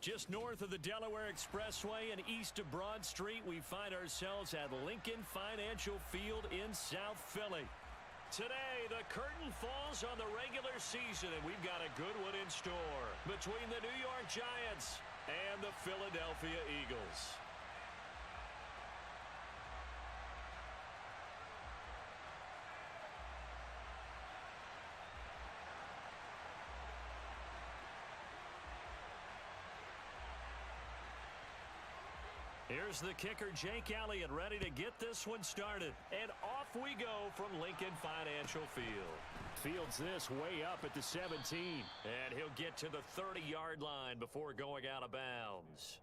Just north of the Delaware Expressway and east of Broad Street, we find ourselves at Lincoln Financial Field in South Philly. Today, the curtain falls on the regular season, and we've got a good one in store between the New York Giants and the Philadelphia Eagles. Here's the kicker, Jake Elliott, ready to get this one started. And off we go from Lincoln Financial Field. Fields this way up at the 17. And he'll get to the 30-yard line before going out of bounds.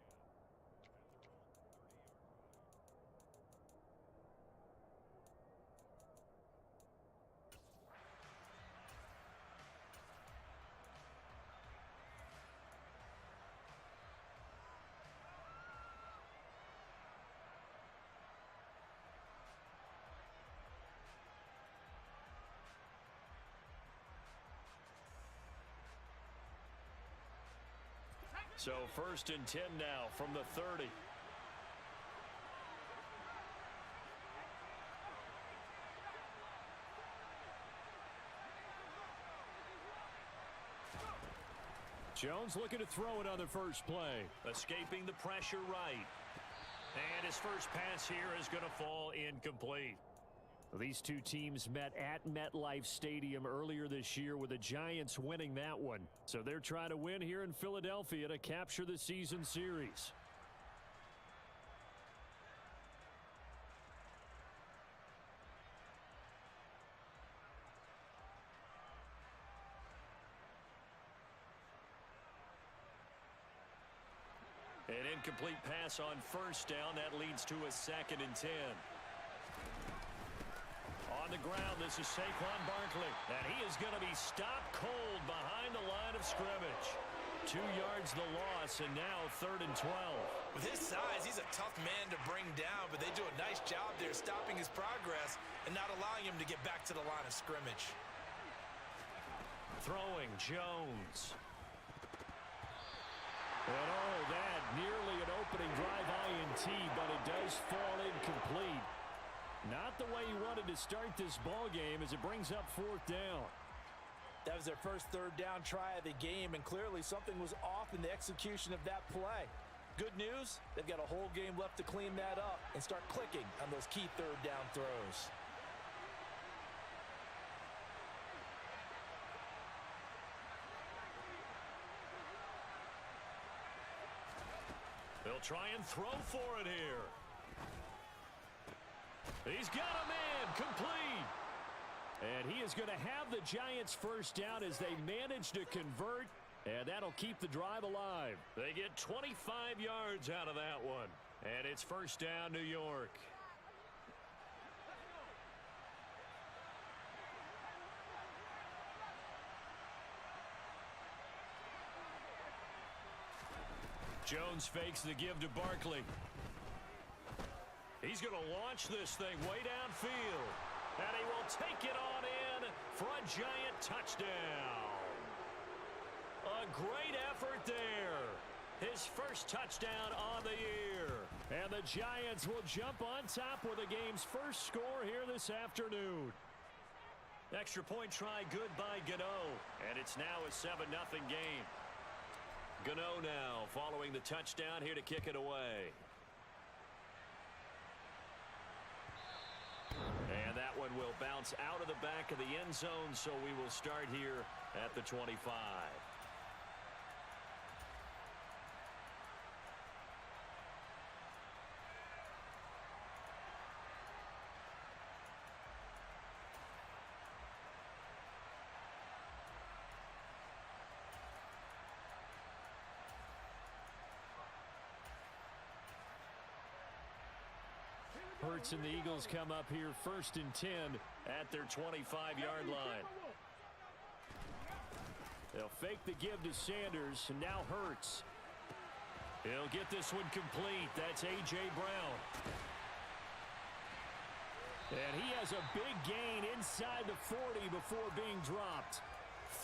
So 1st and 10 now from the 30. Jones looking to throw it on the first play. Escaping the pressure right. And his first pass here is going to fall incomplete. These two teams met at MetLife Stadium earlier this year with the Giants winning that one. So they're trying to win here in Philadelphia to capture the season series. An incomplete pass on first down. That leads to a 2nd and 10. On the ground, this is Saquon Barkley, and he is going to be stopped cold behind the line of scrimmage. 2 yards the loss, and now 3rd and 12. With his size, he's a tough man to bring down, but they do a nice job there stopping his progress and not allowing him to get back to the line of scrimmage. Throwing, Jones. And oh, that nearly an opening drive INT, but it does fall incomplete. Not the way he wanted to start this ball game as it brings up 4th down. That was their first 3rd down try of the game, and clearly something was off in the execution of that play. Good news, they've got a whole game left to clean that up and start clicking on those key 3rd down throws. They'll try and throw for it here. He's got a man, complete. And he is going to have the Giants first down as they manage to convert, and that'll keep the drive alive. They get 25 yards out of that one, and it's 1st down, New York. Jones fakes the give to Barkley. He's going to launch this thing way downfield. And he will take it on in for a Giant touchdown. A great effort there. His first touchdown on the year. And the Giants will jump on top with the game's first score here this afternoon. Extra point try good by Gano. And it's now a 7-0 game. Gano now following the touchdown here to kick it away. And that one will bounce out of the back of the end zone, so we will start here at the 25. Hurts and the Eagles come up here 1st and 10 at their 25-yard line. They'll fake the give to Sanders, and now Hurts. He'll get this one complete. That's A.J. Brown. And he has a big gain inside the 40 before being dropped.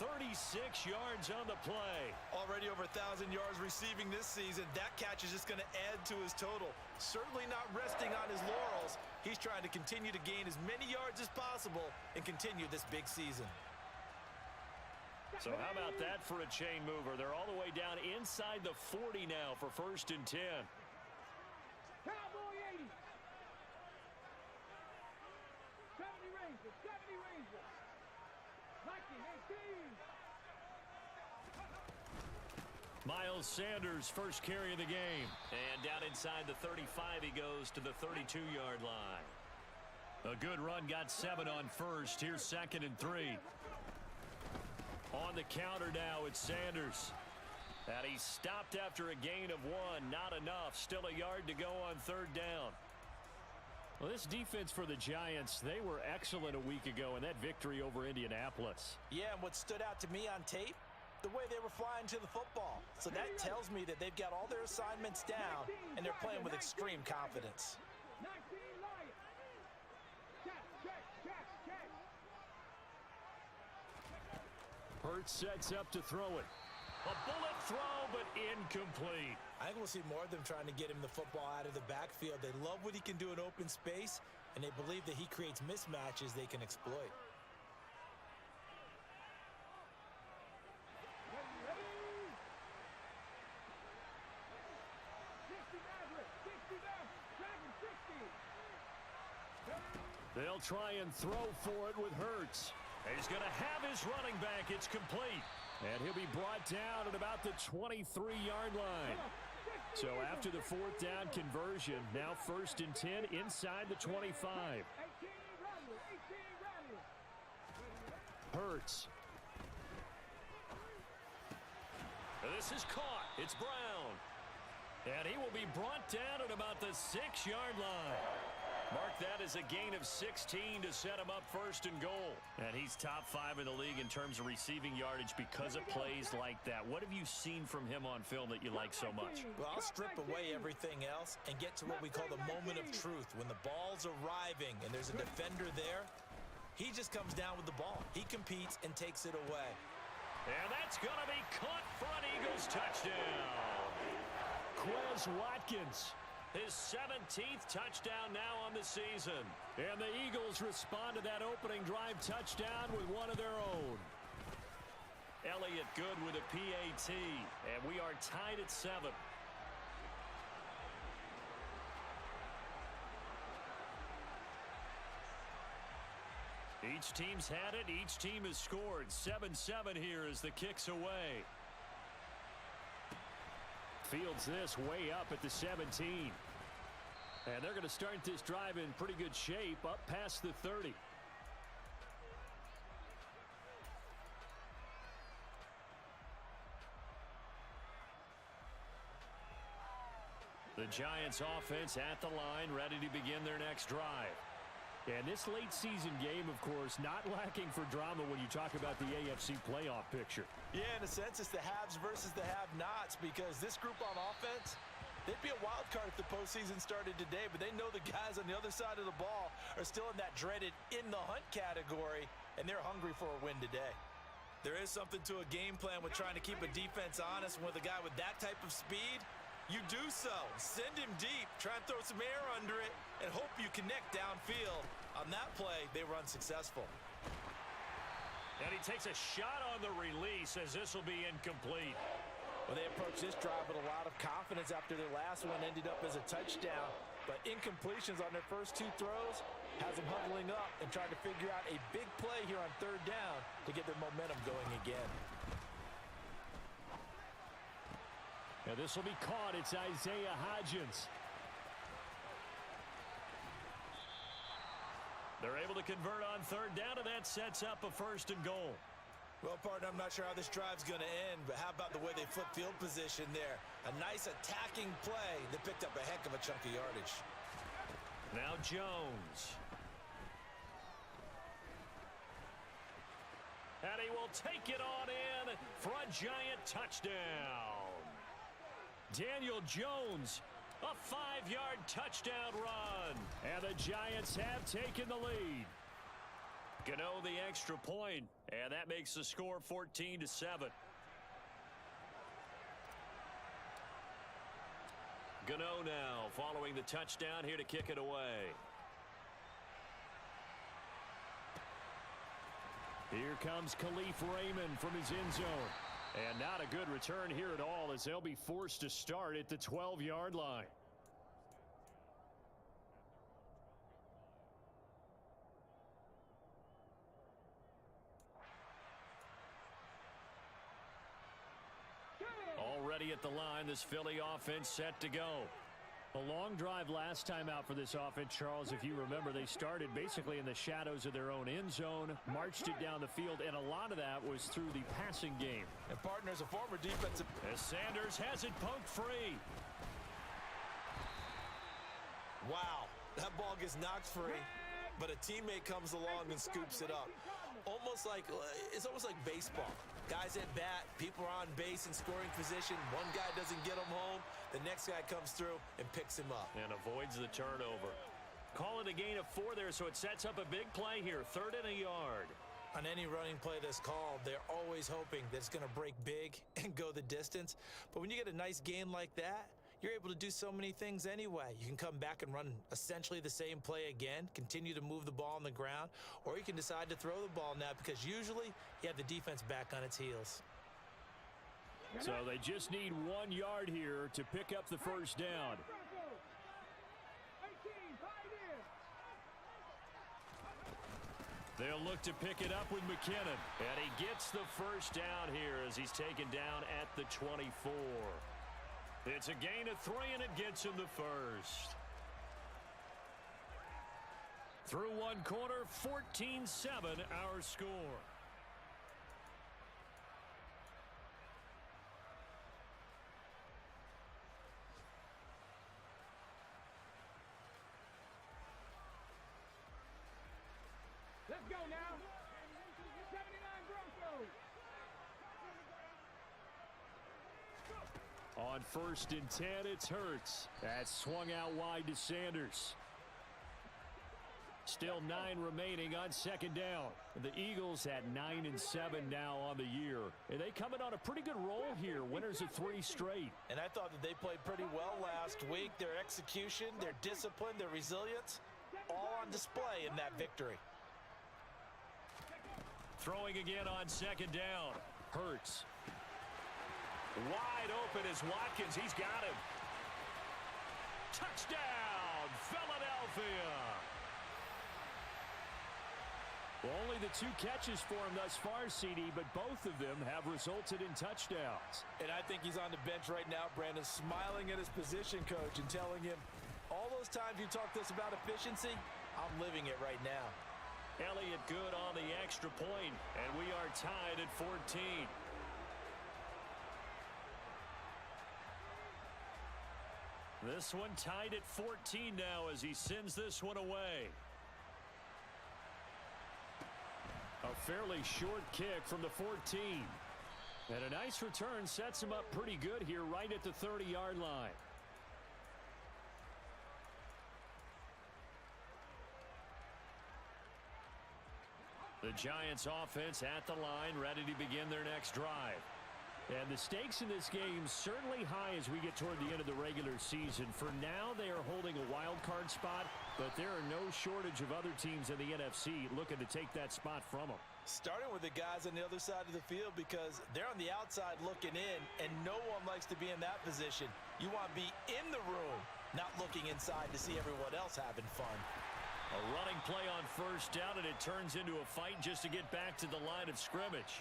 36 yards on the play. Already over 1,000 yards receiving this season. That catch is just going to add to his total. Certainly not resting on his laurels. He's trying to continue to gain as many yards as possible and continue this big season. So how about that for a chain mover? They're all the way down inside the 40 now for 1st and 10. Cowboy 80. 70 Rangers. 70 Rangers. Nike 18. Miles Sanders, first carry of the game. And down inside the 35, he goes to the 32-yard line. A good run, got 7 on first. Here's 2nd and 3. On the counter now, it's Sanders. And he stopped after a gain of 1. Not enough. Still a yard to go on 3rd down. Well, this defense for the Giants, they were excellent a week ago in that victory over Indianapolis. Yeah, and what stood out to me on tape, the way they were flying to the football. So that tells me that they've got all their assignments down, and they're playing with extreme confidence. 19 Lions. Check, check, check, check. Hurts sets up to throw it. A bullet throw, but incomplete. I think we'll see more of them trying to get him the football out of the backfield. They love what he can do in open space, and they believe that he creates mismatches they can exploit. Ready? 60 Maverick. 60 back. Dragon 60. They'll try and throw for it with Hurts. He's going to have his running back. It's complete. And he'll be brought down at about the 23-yard line. So after the 4th down conversion, now 1st and 10 inside the 25. 18 Rally. 18 Rally. Hurts. This is caught. It's Brown. And he will be brought down at about the 6-yard line. Mark that as a gain of 16 to set him up 1st and goal. And he's top 5 in the league in terms of receiving yardage because of plays like that. What have you seen from him on film that you like so much? Well, I'll strip away everything else and get to what we call the moment of truth. When the ball's arriving and there's a defender there, he just comes down with the ball. He competes and takes it away. And that's going to be caught for an Eagles touchdown. Quez Watkins. His 17th touchdown now on the season. And the Eagles respond to that opening drive touchdown with one of their own. Elliott good with a PAT. And we are tied at 7. Each team's had it. Each team has scored. 7-7 here as the kick's away. Fields this way up at the 17. And they're going to start this drive in pretty good shape up past the 30. The Giants offense at the line, ready to begin their next drive. And this late season game, of course, not lacking for drama when you talk about the AFC playoff picture. Yeah, in a sense, it's the haves versus the have-nots, because this group on offense, they'd be a wild card if the postseason started today, but they know the guys on the other side of the ball are still in that dreaded in-the-hunt category, and they're hungry for a win today. There is something to a game plan with trying to keep a defense honest. With a guy with that type of speed, you do so. Send him deep, try and throw some air under it, and hope you connect downfield. On that play, they were unsuccessful. And he takes a shot on the release as this will be incomplete. Well, they approached this drive with a lot of confidence after their last one ended up as a touchdown. But incompletions on their first 2 throws has them huddling up and trying to figure out a big play here on 3rd down to get their momentum going again. And this will be caught. It's Isaiah Hodgins. They're able to convert on 3rd down, and that sets up a 1st and goal. Well, partner, I'm not sure how this drive's going to end, but how about the way they flip field position there? A nice attacking play that picked up a heck of a chunk of yardage. Now Jones. And he will take it on in for a Giant touchdown. Daniel Jones, a 5-yard touchdown run. And the Giants have taken the lead. Gano the extra point, and that makes the score 14-7. Gano now following the touchdown here to kick it away. Here comes Khalif Raymond from his end zone. And not a good return here at all as they'll be forced to start at the 12-yard line. Already at the line, this Philly offense set to go. A long drive last time out for this offense, Charles. If you remember, they started basically in the shadows of their own end zone, marched it down the field, and a lot of that was through the passing game. And partners, a former defensive... As Sanders has it poked free. Wow, that ball gets knocked free, but a teammate comes along and scoops it up. It's almost like baseball. Guys at bat, people are on base in scoring position. One guy doesn't get him home. The next guy comes through and picks him up. And avoids the turnover. Call it a gain of 4 there, so it sets up a big play here. 3rd and a yard. On any running play that's called, they're always hoping that it's going to break big and go the distance. But when you get a nice gain like that, you're able to do so many things anyway. You can come back and run essentially the same play again, continue to move the ball on the ground, or you can decide to throw the ball now because usually you have the defense back on its heels. So they just need 1 yard here to pick up the first down. They'll look to pick it up with McKinnon. And he gets the first down here as he's taken down at the 24. It's a gain of 3, and it gets him the first. Through 1 quarter, 14-7 our score. Let's go now. 79 Broncos. On 1st and 10, it's Hurts. That's swung out wide to Sanders. Still 9 remaining on 2nd down. The Eagles at 9-7 now on the year. And they come in on a pretty good roll here. Winners of 3 straight. And I thought that they played pretty well last week. Their execution, their discipline, their resilience, all on display in that victory. Throwing again on 2nd down. Hurts. Wide open is Watkins. He's got him. Touchdown, Philadelphia. Well, only the 2 catches for him thus far, CD, but both of them have resulted in touchdowns. And I think he's on the bench right now, Brandon, smiling at his position coach and telling him, all those times you talked to us about efficiency, I'm living it right now. Elliott good on the extra point, and we are tied at 14. This one tied at 14 now as he sends this one away. A fairly short kick from the 14. And a nice return sets him up pretty good here right at the 30-yard line. The Giants offense at the line, ready to begin their next drive. And the stakes in this game certainly high as we get toward the end of the regular season. For now, they are holding a wild card spot, but there are no shortage of other teams in the NFC looking to take that spot from them. Starting with the guys on the other side of the field because they're on the outside looking in, and no one likes to be in that position. You want to be in the room, not looking inside to see everyone else having fun. A running play on 1st down, and it turns into a fight just to get back to the line of scrimmage.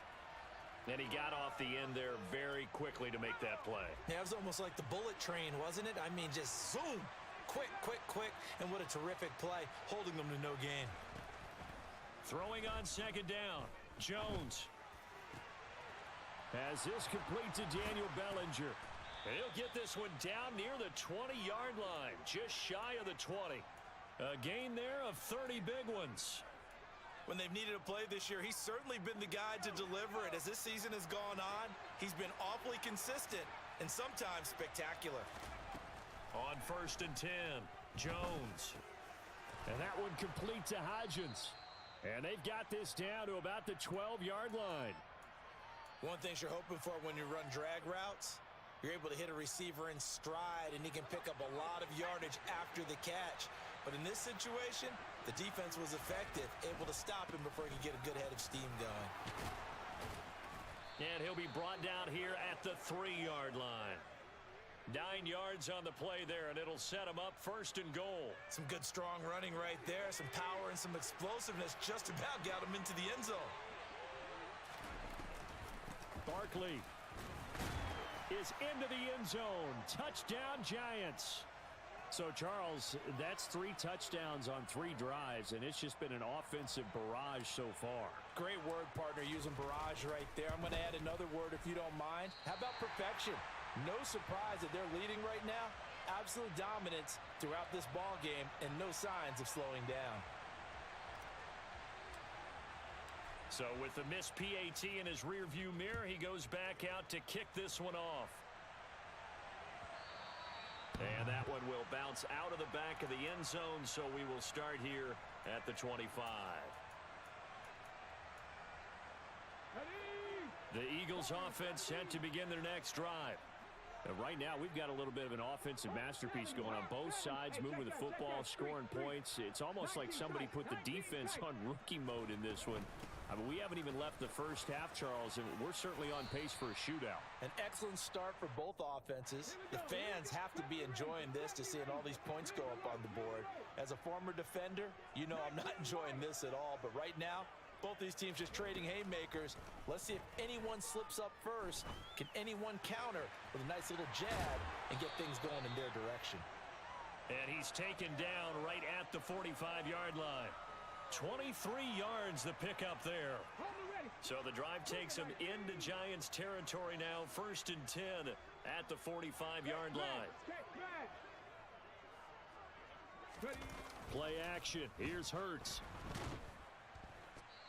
And he got off the end there very quickly to make that play. Yeah, it was almost like the bullet train, wasn't it? I mean, just zoom. Quick, quick, quick. And what a terrific play, holding them to no gain. Throwing on 2nd down. Jones. As this complete to Daniel Bellinger. And he'll get this one down near the 20-yard line. Just shy of the 20. A gain there of 30 big ones. When they've needed a play this year, he's certainly been the guy to deliver it. As this season has gone on, he's been awfully consistent and sometimes spectacular. On 1st and 10, Jones. And that one complete to Hodgins. And they've got this down to about the 12-yard line. One thing you're hoping for when you run drag routes, you're able to hit a receiver in stride, and he can pick up a lot of yardage after the catch. But in this situation, the defense was effective, able to stop him before he could get a good head of steam going. And he'll be brought down here at the 3-yard line. 9 yards on the play there, and it'll set him up first and goal. Some good, strong running right there. Some power and some explosiveness just about got him into the end zone. Barkley is into the end zone. Touchdown, Giants. So, Charles, that's 3 touchdowns on 3 drives, and it's just been an offensive barrage so far. Great word, partner, using barrage right there. I'm going to add another word if you don't mind. How about perfection? No surprise that they're leading right now. Absolute dominance throughout this ball game and no signs of slowing down. So with the missed PAT in his rearview mirror, he goes back out to kick this one off. And that one will bounce out of the back of the end zone, so we will start here at the 25. The Eagles offense set to begin their next drive. And right now, we've got a little bit of an offensive masterpiece going on. Both sides moving the football, scoring points. It's almost like somebody put the defense on rookie mode in this one. I mean, we haven't even left the first half, Charles, and we're certainly on pace for a shootout. An excellent start for both offenses. The fans have to be enjoying this to seeing all these points go up on the board. As a former defender, you know I'm not enjoying this at all, but right now, both these teams just trading haymakers. Let's see if anyone slips up first. Can anyone counter with a nice little jab and get things going in their direction? And he's taken down right at the 45-yard line. 23 yards the pickup there. So the drive takes him into Giants territory now. 1st and 10 at the 45-yard line. Play action. Here's Hurts.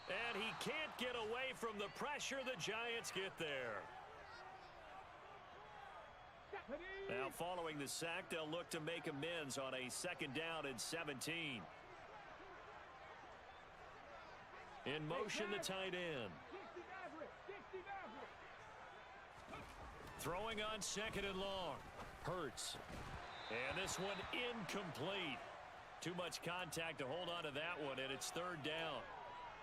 And he can't get away from the pressure. The Giants get there. Now following the sack, they'll look to make amends on a 2nd down and 17. In motion, the tight end. Throwing on 2nd and long. Hurts. And this one incomplete. Too much contact to hold on to that one, and it's 3rd down.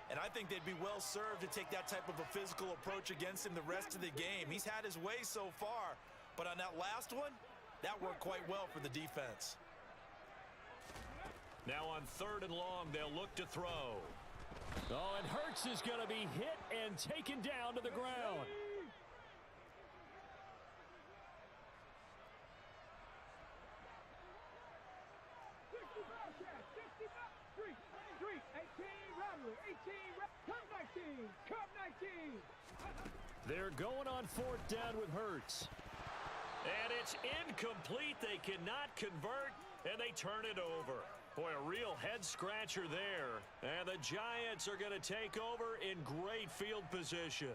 And I think they'd be well served to take that type of a physical approach against him the rest of the game. He's had his way so far, but on that last one, that worked quite well for the defense. Now on 3rd and long, they'll look to throw. Oh, and Hurts is going to be hit and taken down to the ground. They're going on 4th down with Hurts. And it's incomplete. They cannot convert, and they turn it over. Boy, a real head-scratcher there. And the Giants are going to take over in great field position.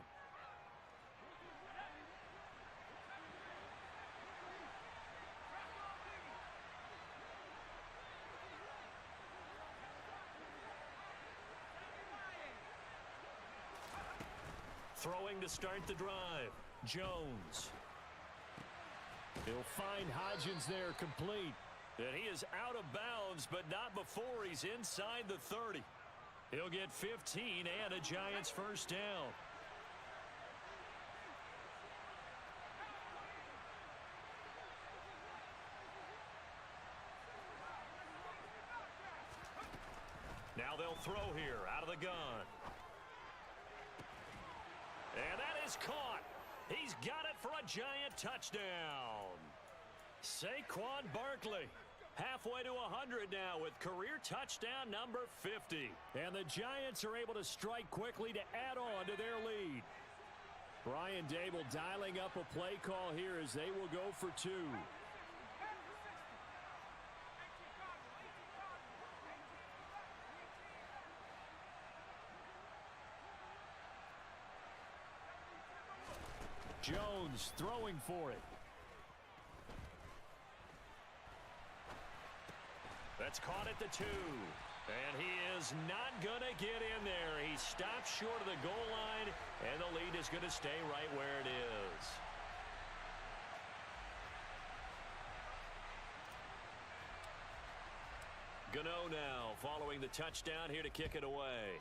Throwing to start the drive. Jones. He'll find Hodgins there complete. And he is out of bounds, but not before he's inside the 30. He'll get 15 and a Giants 1st down. Now they'll throw here out of the gun. And that is caught. He's got it for a Giant touchdown. Saquon Barkley halfway to 100 now with career touchdown number 50. And the Giants are able to strike quickly to add on to their lead. Brian Dable dialing up a play call here as they will go for 2. Jones throwing for it. That's caught at the 2. And he is not going to get in there. He stops short of the goal line, and the lead is going to stay right where it is. Gano now following the touchdown here to kick it away.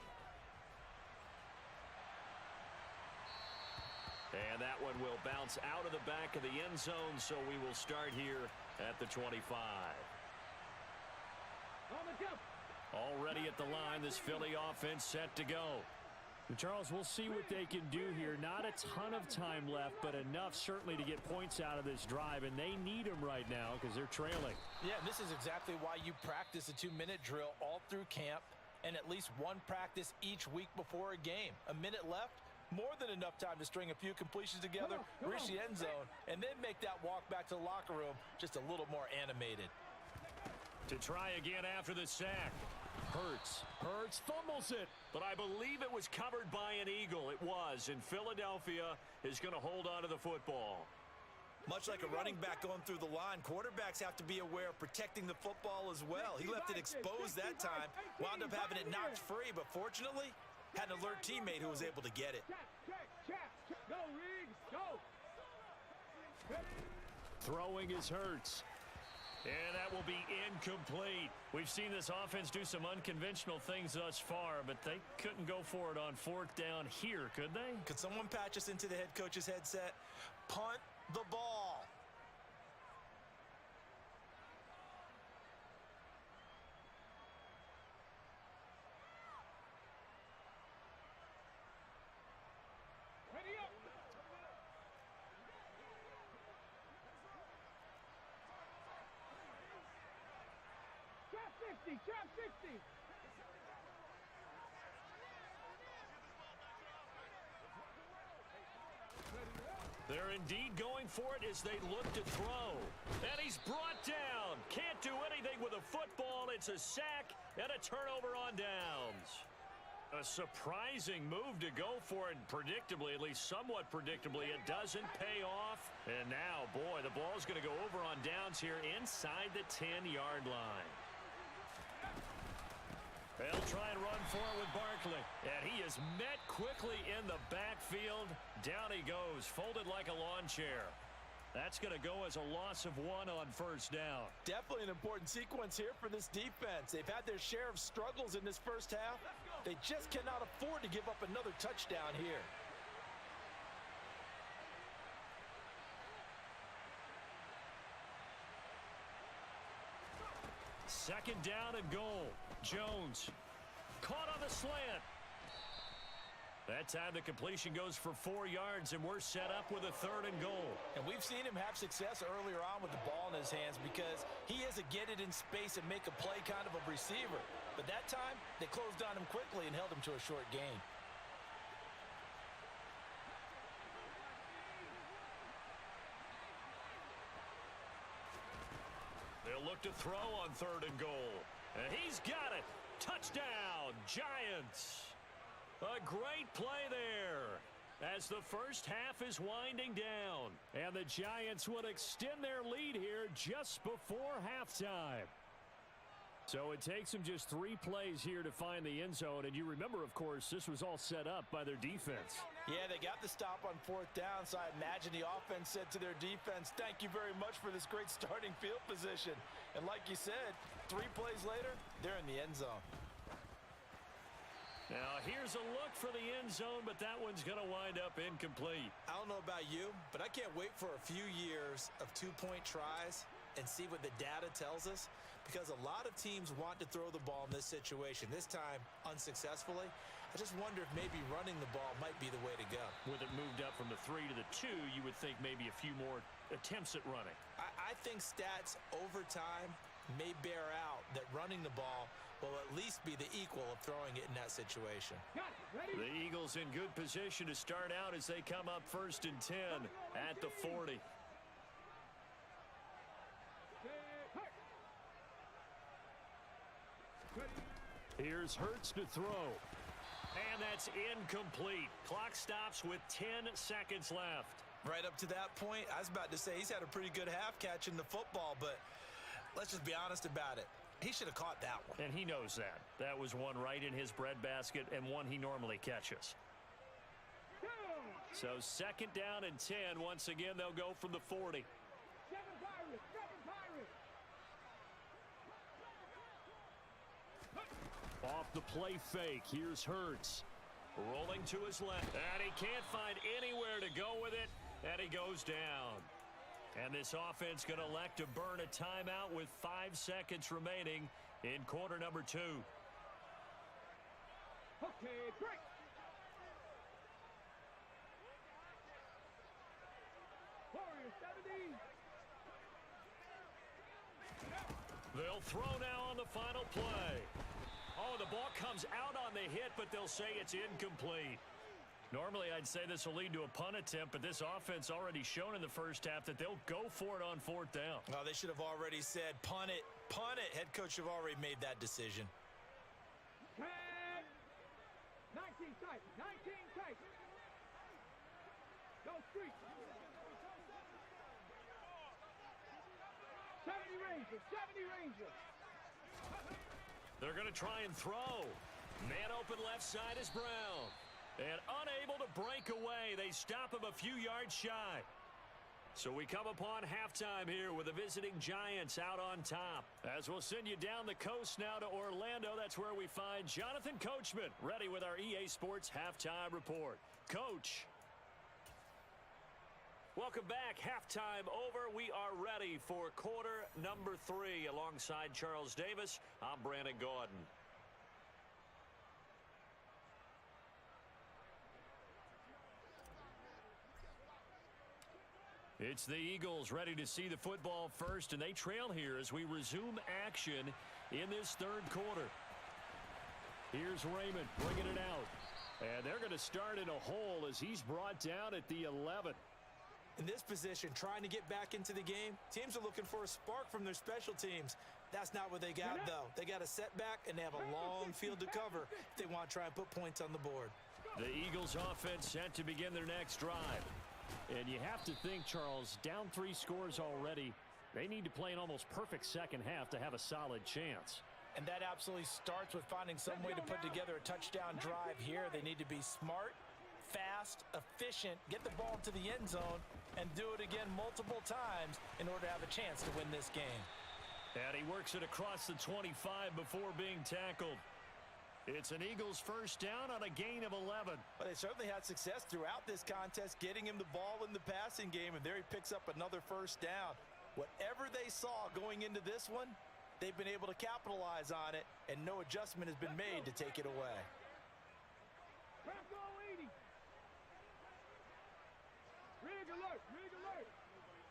And that one will bounce out of the back of the end zone, so we will start here at the 25. Already at the line, this Philly offense set to go. And Charles, we'll see what they can do here. Not a ton of time left, but enough certainly to get points out of this drive, and they need them right now because they're trailing. Yeah, this is exactly why you practice a 2-minute drill all through camp and at least one practice each week before a game. A minute left, more than enough time to string a few completions together, reach the end zone, and then make that walk back to the locker room just a little more animated. To try again after the sack. Hurts fumbles it, but I believe it was covered by an Eagle. It was, and Philadelphia is going to hold on to the football. Much like a running back going through the line, quarterbacks have to be aware of protecting the football as well. He left it exposed that time, wound up having it knocked free, but fortunately, had an alert teammate who was able to get it. Go, Riggs, go. Throwing is Hurts. And that will be incomplete. We've seen this offense do some unconventional things thus far, but they couldn't go for it on fourth down here, could they? Could someone patch us into the head coach's headset? Punt the ball. Ready up. Trap 60. They're indeed going for it as they look to throw. And he's brought down. Can't do anything with a football. It's a sack and a turnover on downs. A surprising move to go for it, predictably, at least somewhat predictably. It doesn't pay off. And now, boy, the ball's going to go over on downs here inside the 10-yard line. They'll try and run for it with Barkley. And he is met quickly in the backfield. Down he goes, folded like a lawn chair. That's going to go as a loss of 1 on first down. Definitely an important sequence here for this defense. They've had their share of struggles in this first half. They just cannot afford to give up another touchdown here. Second down and goal. Jones caught on the slant. That time the completion goes for 4 yards, and we're set up with a 3rd and goal. And we've seen him have success earlier on with the ball in his hands because he is a get it in space and make a play kind of a receiver. But that time, they closed on him quickly and held him to a short gain. They'll look to throw on 3rd and goal. And he's got it. Touchdown, Giants. A great play there as the first half is winding down. And the Giants would extend their lead here just before halftime. So it takes them just 3 plays here to find the end zone. And you remember, of course, this was all set up by their defense. Yeah, they got the stop on 4th down, so I imagine the offense said to their defense, thank you very much for this great starting field position. And like you said, 3 plays later, they're in the end zone. Now, here's a look for the end zone, but that one's going to wind up incomplete. I don't know about you, but I can't wait for a few years of 2-point tries and see what the data tells us, because a lot of teams want to throw the ball in this situation, this time unsuccessfully. I just wonder if maybe running the ball might be the way to go. With it moved up from the 3 to the 2, you would think maybe a few more attempts at running. I think stats over time may bear out that running the ball will at least be the equal of throwing it in that situation. The Eagles in good position to start out as they come up 1st and 10 at the 40. Here's Hurts to throw. And that's incomplete. Clock stops with 10 seconds left. Right up to that point, I was about to say he's had a pretty good half catching the football, but let's just be honest about it. He should have caught that one. And he knows that. That was one right in his breadbasket and one he normally catches. So second down and 10. Once again, they'll go from the 40. Seven Pirates, seven Pirates. Off the play fake. Here's Hurts. Rolling to his left. And he can't find anywhere to go with it. And he goes down. And this offense going to elect to burn a timeout with 5 seconds remaining in quarter number 2. Okay, break. Warriors 70. They'll throw now on the final play. Oh, the ball comes out on the hit, but they'll say it's incomplete. Normally, I'd say this will lead to a punt attempt, but this offense already shown in the first half that they'll go for it on 4th down. Oh, they should have already said, punt it, punt it. Head coach have already made that decision. 10. 19 tight, 19 tight. Go street. 70 Rangers, 70 Rangers. They're going to try and throw. Man open left side is Brown. And unable to break away. They stop him a few yards shy. So we come upon halftime here with the visiting Giants out on top. As we'll send you down the coast now to Orlando. That's where we find Jonathan Coachman ready with our EA Sports halftime report. Coach. Welcome back. Halftime over. We are ready for quarter number 3. Alongside Charles Davis, I'm Brandon Gaudin. It's the Eagles ready to see the football first, and they trail here as we resume action in this 3rd quarter. Here's Raymond bringing it out. And they're going to start in a hole as he's brought down at the 11. In this position, trying to get back into the game, teams are looking for a spark from their special teams. That's not what they got, though. They got a setback, and they have a long field to cover if they want to try and put points on the board. The Eagles offense set to begin their next drive. And you have to think, Charles, down 3 scores already. They need to play an almost perfect second half to have a solid chance. And that absolutely starts with finding some way to put together a touchdown drive here. They need to be smart, fast, efficient, get the ball to the end zone, and do it again multiple times in order to have a chance to win this game. And he works it across the 25 before being tackled. It's an Eagles first down on a gain of 11. But they certainly had success throughout this contest, getting him the ball in the passing game, and there he picks up another first down. Whatever they saw going into this one, they've been able to capitalize on it, and no adjustment has been made to take it away. Bronco 80. Rig alert, rig alert.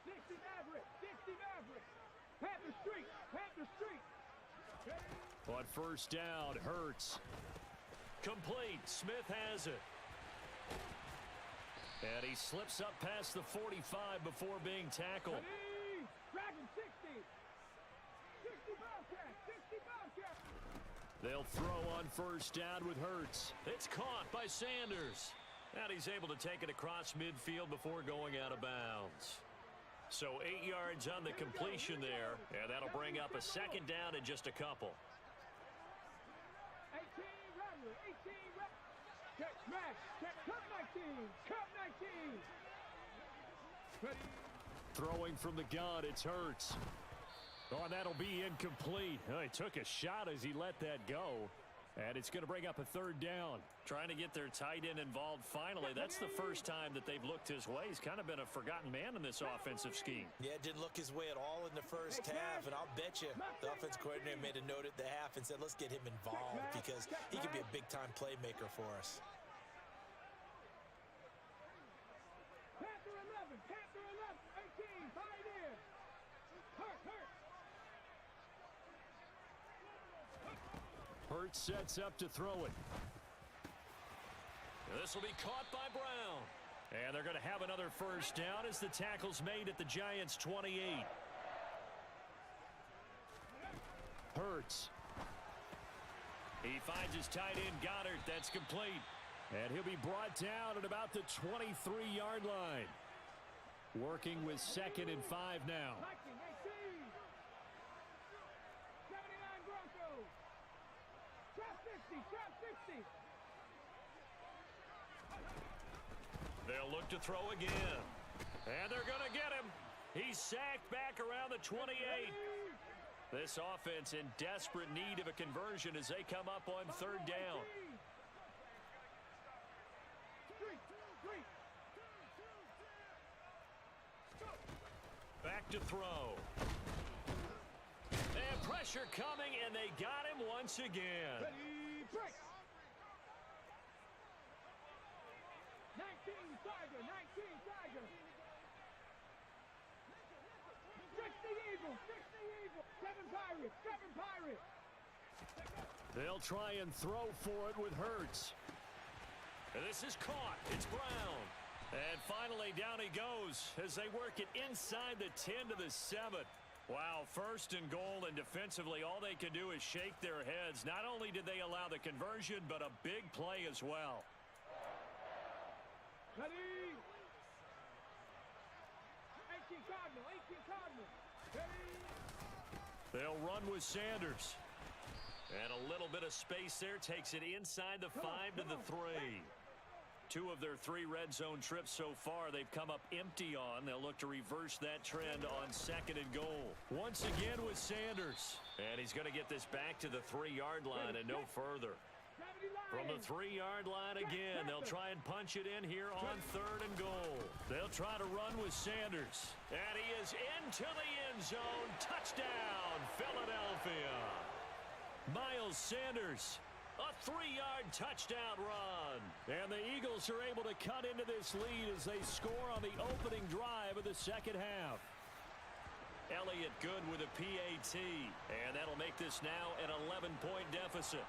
60 Maverick, 60 Maverick. Panther Street, Panther Street. On first down, Hurts. Complete. Smith has it. And he slips up past the 45 before being tackled. Ready. Dragon 60. 60 Bobcat, 60 Bobcat. They'll throw on first down with Hurts. It's caught by Sanders. And he's able to take it across midfield before going out of bounds. So 8 yards on the completion there. And that'll bring up a second down in just a couple. 18 Rattler, 18 Rattler. Check smash, check cup 19, cup 19. Ready. Throwing from the gun, it's Hurts. Oh, and that'll be incomplete. Oh, he took a shot as he let that go. And it's going to bring up a third down. Trying to get their tight end involved finally. That's the first time that they've looked his way. He's kind of been a forgotten man in this offensive scheme. Yeah, it didn't look his way at all in the first half, and I'll bet you the offense coordinator made a note at the half and said, let's get him involved because he could be a big-time playmaker for us. Panther 11, Panther 11, 18, fight in. Hurt. Hurts sets up to throw it. This will be caught by Brown. And they're going to have another first down as the tackle's made at the Giants' 28. Hurts. He finds his tight end, Goddard. That's complete. And he'll be brought down at about the 23-yard line. Working with 2nd and 5 now. Viking 18. 79 They'll look to throw again. And they're going to get him. He's sacked back around the 28. This offense in desperate need of a conversion as they come up on third down. Back to throw. And pressure coming, and they got him once again. Ready, break. 19 Tiger, 19 Tiger. Fix the Eagle, fix the Eagle. 7 Pirates, 7 Pirates. They'll try and throw for it with Hurts. And this is caught. It's Brown. And finally, down he goes as they work it inside the 10 to the 7. Wow, first and goal, and defensively, all they can do is shake their heads. Not only did they allow the conversion, but a big play as well. Ready. 18 Cardinal, 18 Cardinal. Ready. They'll run with Sanders. And a little bit of space there takes it inside the 5 to the 3. 2 of their 3 red zone trips so far they've come up empty on. They'll look to reverse that trend on 2nd and goal. Once again with Sanders. And he's going to get this back to the 3-yard line and no further. From the 3-yard line again, they'll try and punch it in here on 3rd and goal. They'll try to run with Sanders. And he is into the end zone. Touchdown, Philadelphia. Miles Sanders, a 3-yard touchdown run. And the Eagles are able to cut into this lead as they score on the opening drive of the second half. Elliott good with a PAT. And that'll make this now an 11-point deficit.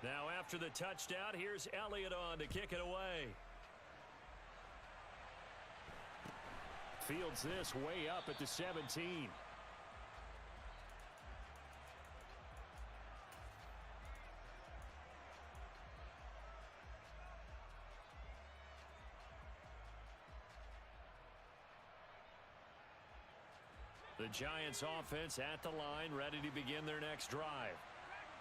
Now after the touchdown, here's Elliott on to kick it away. Fields this way up at the 17. The Giants offense at the line, ready to begin their next drive.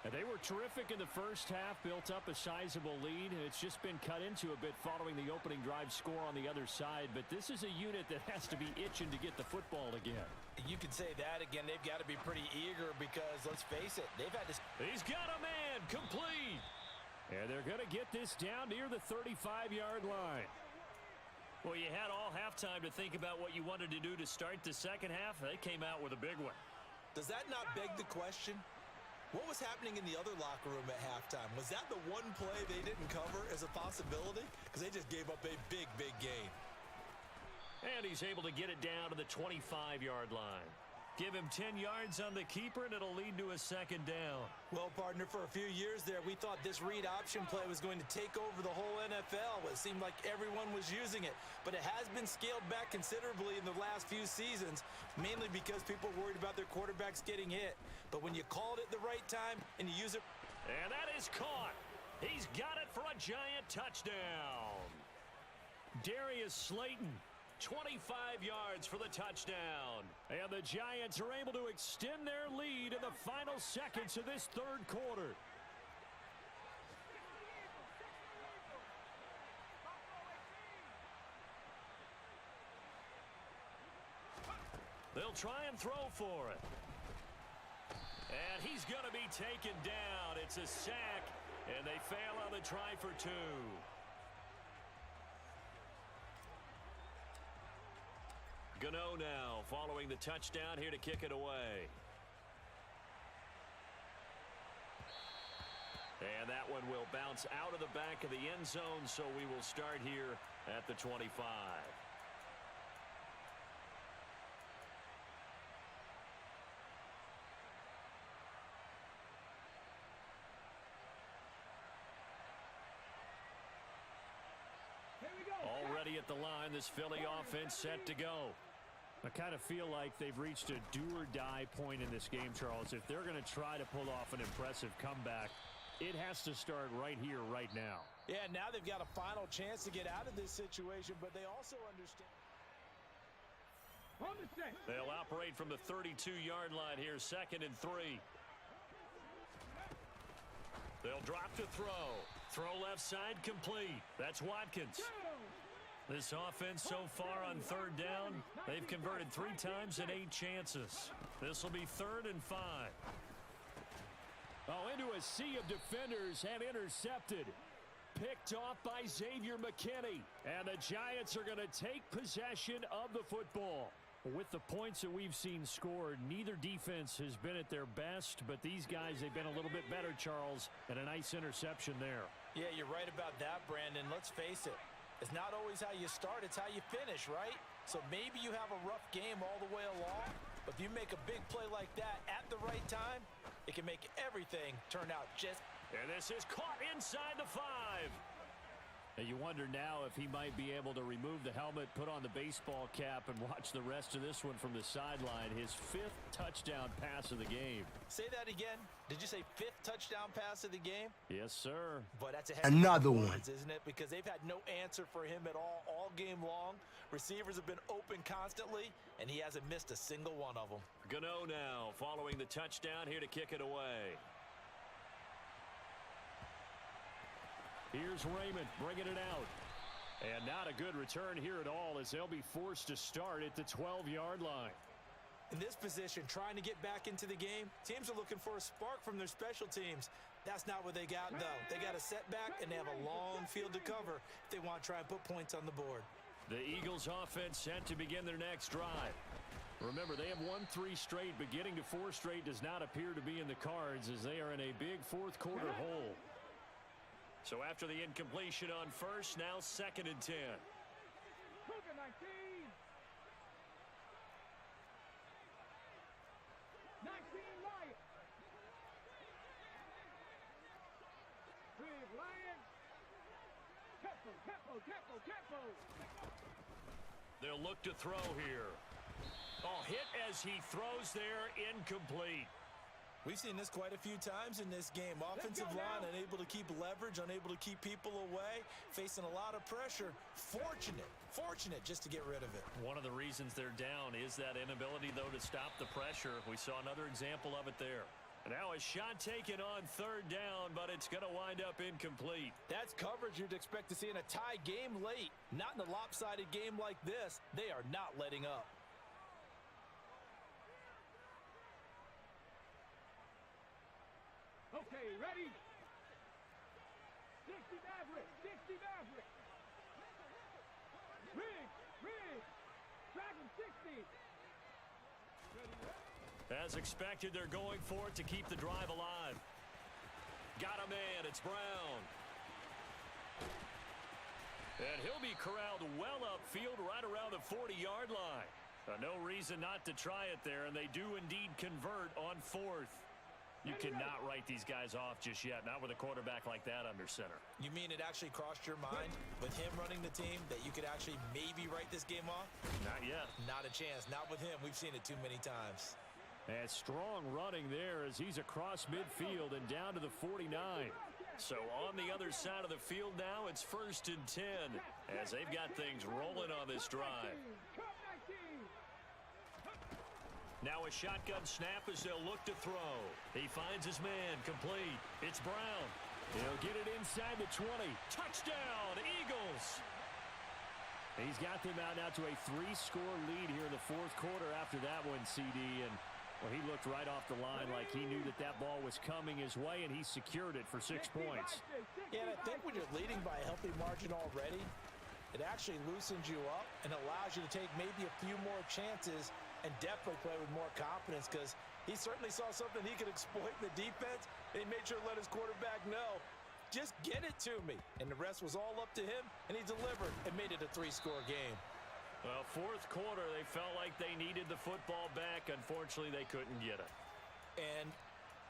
And they were terrific in the first half, built up a sizable lead, and it's just been cut into a bit following the opening drive score on the other side. But this is a unit that has to be itching to get the football again. You could say that again. They've got to be pretty eager because, let's face it, they've had to... He's got a man, complete. And they're going to get this down near the 35-yard line. Well, you had all halftime to think about what you wanted to do to start the second half. They came out with a big one. Does that not beg the question? What was happening in the other locker room at halftime? Was that the one play they didn't cover as a possibility? Because they just gave up a big, big gain. And he's able to get it down to the 25-yard line. Give him 10 yards on the keeper, and it'll lead to a second down. Well, partner, for a few years there, we thought this read option play was going to take over the whole NFL. It seemed like everyone was using it. But it has been scaled back considerably in the last few seasons, mainly because people are worried about their quarterbacks getting hit. But when you call it at the right time and you use it... And that is caught. He's got it for a giant touchdown. Darius Slayton, 25 yards for the touchdown. And the Giants are able to extend their lead in the final seconds of this third quarter. They'll try and throw for it. And he's going to be taken down. It's a sack, and they fail on the try for 2. Gano now following the touchdown here to kick it away. And that one will bounce out of the back of the end zone, so we will start here at the 25. ready at the line. This Philly offense set to go. I kind of feel like they've reached a do-or-die point in this game, Charles. If they're going to try to pull off an impressive comeback, it has to start right here, right now. Yeah, now they've got a final chance to get out of this situation, but they also understand. On the set. They'll operate from the 32-yard line here, 2nd and 3. They'll drop to throw. Throw left side complete. That's Watkins. This offense so far on 3rd down, they've converted 3 times in 8 chances. This will be 3rd and 5. Oh, into a sea of defenders and intercepted. Picked off by Xavier McKinney. And the Giants are going to take possession of the football. With the points that we've seen scored, neither defense has been at their best, but these guys, they've been a little bit better, Charles, and a nice interception there. Yeah, you're right about that, Brandon. Let's face it. It's not always how you start, it's how you finish, right? So maybe you have a rough game all the way along, but if you make a big play like that at the right time, it can make everything turn out just... And this is caught inside the 5. And you wonder now if he might be able to remove the helmet, put on the baseball cap, and watch the rest of this one from the sideline. His 5th touchdown pass of the game. Say that again. Did you say 5th touchdown pass of the game? Yes, sir. But that's another one, isn't it? Because they've had no answer for him at all game long. Receivers have been open constantly, and he hasn't missed a single one of them. Gano now following the touchdown here to kick it away. Here's Raymond bringing it out. And not a good return here at all as they'll be forced to start at the 12-yard line. In this position, trying to get back into the game, teams are looking for a spark from their special teams. That's not what they got, though. They got a setback, and they have a long field to cover if they want to try and put points on the board. The Eagles offense set to begin their next drive. Remember, they have won 3 straight, but getting to 4 straight does not appear to be in the cards as they are in a big 4th quarter hole. So after the incompletion on 1st, now 2nd and 10. Cougar 19. 19 Lions. Big Lions. Tempo. They'll look to throw here. Oh, hit as he throws there, incomplete. We've seen this quite a few times in this game. Offensive line unable to keep leverage, unable to keep people away, facing a lot of pressure. Fortunate just to get rid of it. One of the reasons they're down is that inability, though, to stop the pressure. We saw another example of it there. Now a shot taken on 3rd down, but it's going to wind up incomplete. That's coverage you'd expect to see in a tie game late. Not in a lopsided game like this. They are not letting up. Okay, ready? 60 Maverick. Riggs. Dragon 60. As expected, they're going for it to keep the drive alive. Got a man, it's Brown. And he'll be corralled well upfield right around the 40-yard line. No reason not to try it there, and they do indeed convert on 4th. You cannot write these guys off just yet, not with a quarterback like that under center. You mean it actually crossed your mind with him running the team that you could actually maybe write this game off? Not yet. Not a chance. Not with him. We've seen it too many times. And strong running there as he's across midfield and down to the 49. So on the other side of the field now, it's 1st and 10 as they've got things rolling on this drive. Now a shotgun snap as they'll look to throw. He finds his man, complete. It's Brown. He'll get it inside the 20. Touchdown, Eagles! He's got them out now to a 3-score lead here in the 4th quarter after that one, CD. And well, he looked right off the line like he knew that ball was coming his way, and he secured it for 6 points. Yeah, and I think when you're leading by a healthy margin already, it actually loosens you up and allows you to take maybe a few more chances and definitely play with more confidence because he certainly saw something he could exploit in the defense. And he made sure to let his quarterback know, just get it to me. And the rest was all up to him, and he delivered and made it a 3-score game. Well, 4th quarter, they felt like they needed the football back. Unfortunately, they couldn't get it. And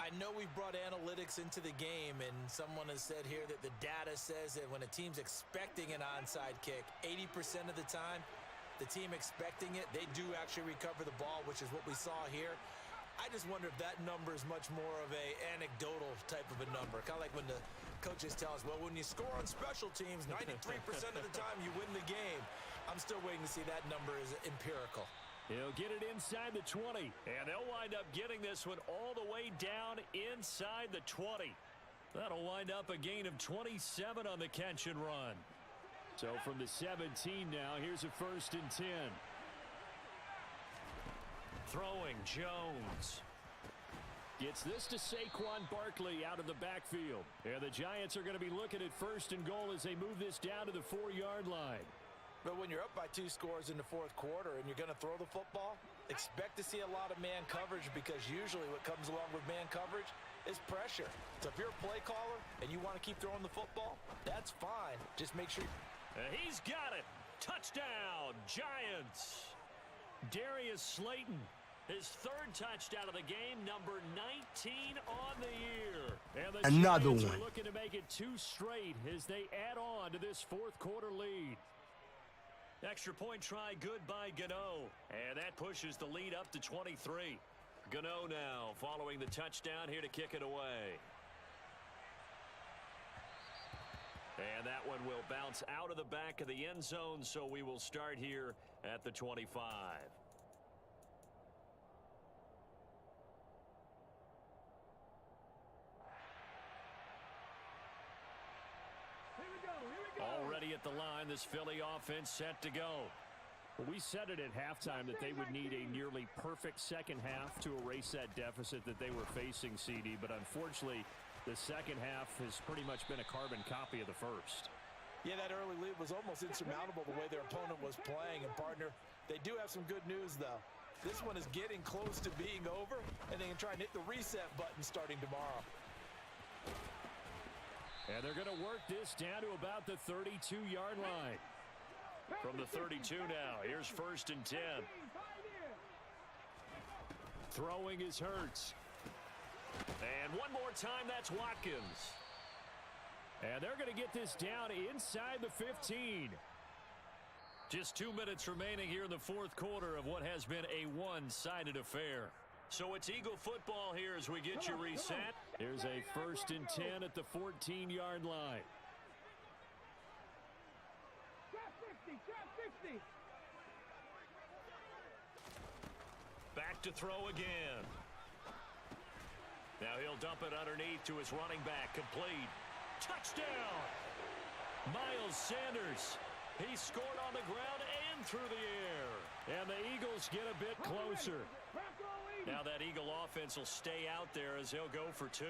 I know we've brought analytics into the game, and someone has said here that the data says that when a team's expecting an onside kick, 80% of the time, the team expecting it, they do actually recover the ball, which is what we saw here. I just wonder if that number is much more of a anecdotal type of a number. Kind of like when the coaches tell us, well, when you score on special teams, 93% of the time you win the game. I'm still waiting to see that number is empirical. He'll get it inside the 20, and they'll wind up getting this one all the way down inside the 20. That'll wind up a gain of 27 on the catch and run. So from the 17 now, here's a 1st and 10. Throwing, Jones. Gets this to Saquon Barkley out of the backfield. And the Giants are going to be looking at 1st and goal as they move this down to the 4-yard line. But when you're up by 2 scores in the 4th quarter and you're going to throw the football, expect to see a lot of man coverage, because usually what comes along with man coverage is pressure. So if you're a play caller and you want to keep throwing the football, that's fine. Just make sure. He's got it. Touchdown, Giants. Darius Slayton, his 3rd touchdown of the game, number 19 on the year. And the Another Giants one. are looking to make it 2 straight as they add on to this 4th quarter lead. Extra point try, good by Gano. And that pushes the lead up to 23. Gano now following the touchdown here to kick it away. And that one will bounce out of the back of the end zone, so we will start here at the 25. Already at the line, this Philly offense set to go. We said it at halftime that they would need a nearly perfect second half to erase that deficit that they were facing, CD, but unfortunately, the second half has pretty much been a carbon copy of the first. Yeah, that early lead was almost insurmountable the way their opponent was playing. And, partner, they do have some good news, though. This one is getting close to being over, and they can try and hit the reset button starting tomorrow. And they're going to work this down to about the 32-yard line. From the 32 now, here's 1st and 10. Throwing is Hurts. And one more time, that's Watkins. And they're going to get this down inside the 15. Just 2 minutes remaining here in the 4th quarter of what has been a one-sided affair. So it's Eagle football here as we get you reset. Here's a 1st and 10 at the 14-yard line. Back to throw again. Now he'll dump it underneath to his running back. Complete. Touchdown! Miles Sanders. He scored on the ground and through the air. And the Eagles get a bit closer. Now that Eagle offense will stay out there as he'll go for 2.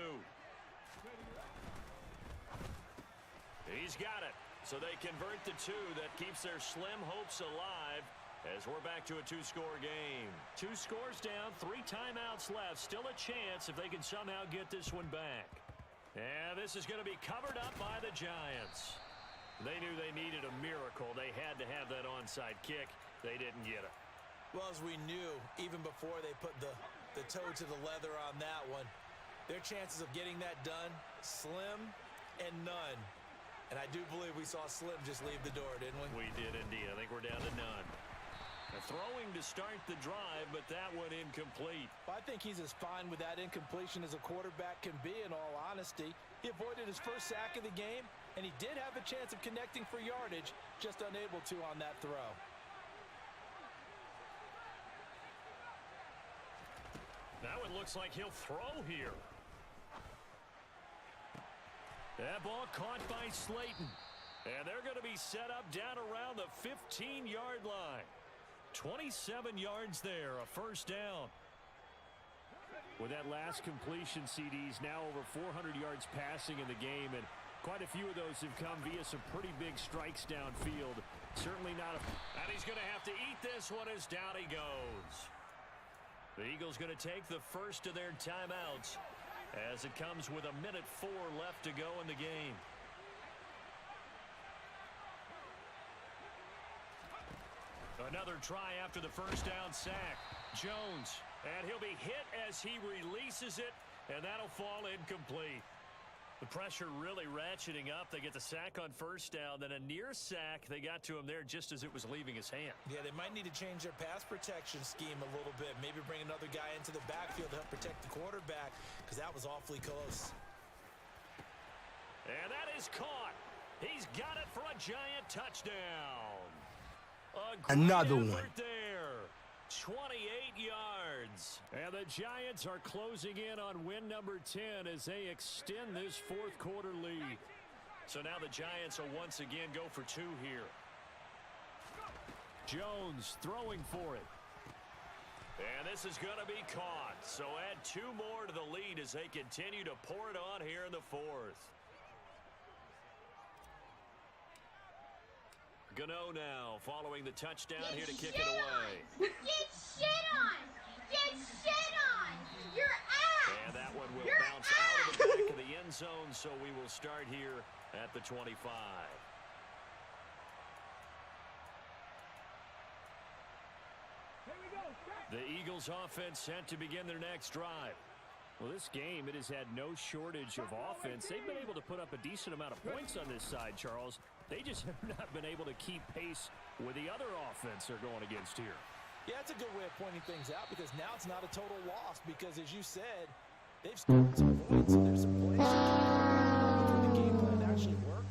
He's got it. So they convert the 2. That keeps their slim hopes alive as we're back to a 2-score game. 2 scores down, 3 timeouts left. Still a chance if they can somehow get this one back. And this is going to be covered up by the Giants. They knew they needed a miracle. They had to have that onside kick. They didn't get it. Well, as we knew, even before they put the toe to the leather on that one, their chances of getting that done, slim and none. And I do believe we saw Slim just leave the door, didn't we? We did indeed. I think we're down to none. Throwing to start the drive, but that one incomplete. Well, I think he's as fine with that incompletion as a quarterback can be, in all honesty. He avoided his first sack of the game, and he did have a chance of connecting for yardage, just unable to on that throw. Now it looks like he'll throw here. That ball caught by Slayton. And they're going to be set up down around the 15-yard line. 27 yards there, a 1st down. With that last completion, CD's now over 400 yards passing in the game, and quite a few of those have come via some pretty big strikes downfield. Certainly not a... And he's going to have to eat this one as down he goes. The Eagles going to take the first of their timeouts as it comes with 1:04 left to go in the game. Another try after the 1st down sack. Jones, and he'll be hit as he releases it And that'll fall incomplete. The pressure really ratcheting up. They get the sack on first down, then a near sack. They got to him there just as it was leaving his hand. Yeah, they might need to change their pass protection scheme a little bit. Maybe bring another guy into the backfield to help protect the quarterback, because that was awfully close. And that is caught. He's got it for a giant touchdown. Another one. There. 28 yards. And the Giants are closing in on win number 10 as they extend this fourth quarter lead. So now the Giants will once again go for 2 here. Jones throwing for it. And this is going to be caught. So add 2 more to the lead as they continue to pour it on here in the fourth. Gano now following the touchdown here to kick it away. Get shit on! Get shit on! Your ass! And that one will bounce out of the back of the end zone, so we will start here at the 25. Here we go. The Eagles offense set to begin their next drive. Well, this game, it has had no shortage of offense. They've been able to put up a decent amount of points on this side, Charles. They just have not been able to keep pace with the other offense they're going against here. Yeah, that's a good way of pointing things out, because now it's not a total loss, because as you said, they've scored some points, and there's some plays that the game plan actually worked.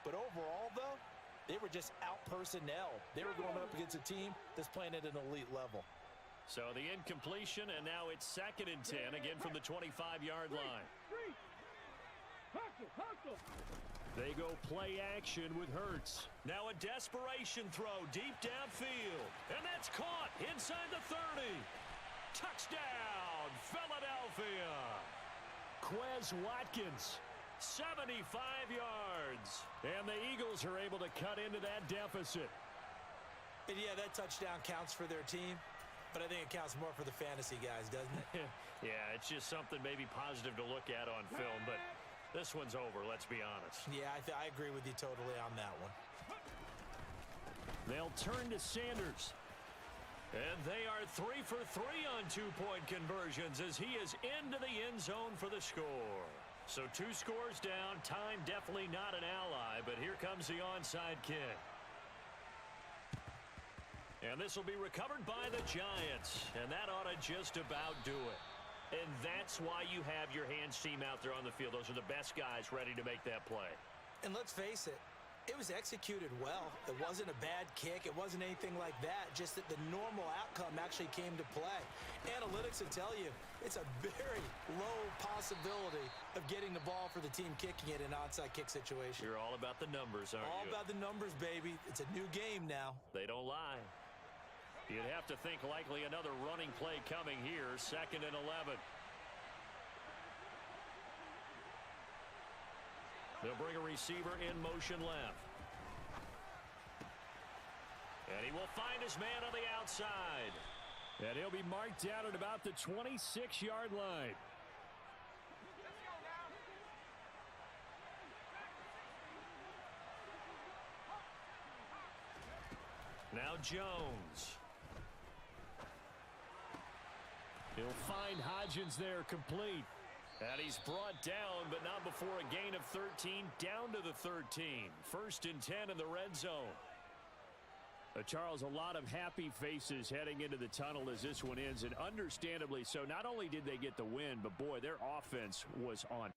But overall, though, they were just out-personnel. They were going up against a team that's playing at an elite level. So the incompletion, and now it's 2nd and 10, again from the 25-yard line. Hustle, hustle. They go play action with Hurts. Now a desperation throw deep downfield. And that's caught inside the 30. Touchdown, Philadelphia. Quez Watkins, 75 yards. and the Eagles are able to cut into that deficit. And yeah, that touchdown counts for their team, but I think it counts more for the fantasy guys, doesn't it? Yeah, it's just something maybe positive to look at on film, but this one's over, let's be honest. Yeah, I agree with you totally on that one. They'll turn to Sanders. And they are 3 for 3 on 2-point conversions as he is into the end zone for the score. So 2 scores down, time definitely not an ally, but here comes the onside kick. And this will be recovered by the Giants, and that ought to just about do it. And that's why you have your hands team out there on the field. Those are the best guys ready to make that play. And let's face it, it was executed well. It wasn't a bad kick. It wasn't anything like that. Just that the normal outcome actually came to play. Analytics will tell you it's a very low possibility of getting the ball for the team kicking it in an onside kick situation. You're all about the numbers, aren't you? All about the numbers, baby. It's a new game now. They don't lie. You'd have to think likely another running play coming here, 2nd and 11. They'll bring a receiver in motion left. And he will find his man on the outside. And he'll be marked down at about the 26-yard line. Now Jones. He'll find Hodgins there complete. And he's brought down, but not before a gain of 13, down to the 13. 1st and 10 in the red zone. Charles, a lot of happy faces heading into the tunnel as this one ends, and understandably so. Not only did they get the win, but boy, their offense was on